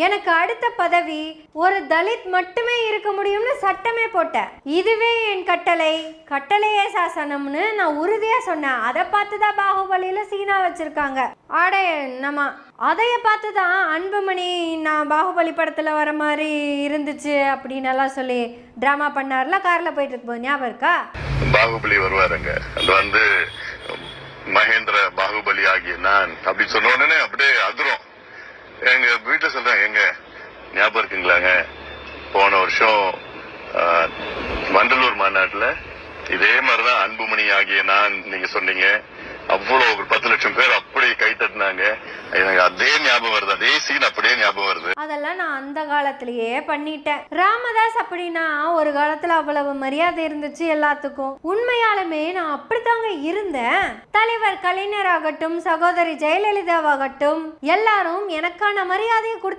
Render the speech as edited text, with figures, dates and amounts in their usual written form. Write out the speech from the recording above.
எனக்கு அடுத்த பதவி ஒரு தலித் மட்டுமே இருக்க முடியும்னு சட்டமே போட்டேன். இதுவே என் கட்டளை, கட்டளையே சாசனம்னு நான் உறுதியா சொன்னேன். அதை பார்த்துதான் பாகுபலியில சீனா வச்சிருக்காங்க. ஆடே நம்ம அதைய பார்த்துதான் அன்புமணி நான் பாகுபலி படத்துல வர மாதிரி இருந்துச்சு அப்படின்னு எல்லாம் சொல்லி டிராமா பண்ணார்ல, கார்ல போயிட்டு இருக்கும்போது ஞாபகம் இருக்கா? பாகுபலி வருவாருங்க, அது வந்து மகேந்திர பாகுபலி ஆகிய நான் அப்படி சொன்ன உடனே அப்படியே அதிரும். எங்க வீட்டுல சொல்றாங்க, எங்க ஞாபகம் இருக்குங்களாங்க போன வருஷம் வண்டலூர் மாநாட்டுல இதே மாதிரிதான் அன்புமணி ஆகிய நான் நீங்க சொன்னீங்க, அவ்வளவு ஒரு 10 லட்சம் பேர் அப்படி கை தட்டினாங்க. எனக்கு அதே ஞாபகம் வருது, அதே சீன் அப்படியே ஞாபகம் வருது. அதெல்லாம் நான் அந்த காலத்திலேயே பண்ணிட்டேன். ராமதாஸ் அப்படின்னா ஒரு காலத்துல அவ்வளவு மரியாதை இருந்துச்சு எல்லாத்துக்கும். உண்மையாலுமே நான் அப்படித்தாங்க இருந்தேன். தலைவர் கலைஞர் ஆகட்டும், சகோதரி ஜெயலலிதாவாகட்டும், எல்லாரும் எனக்கான மரியாதையை கொடுத்து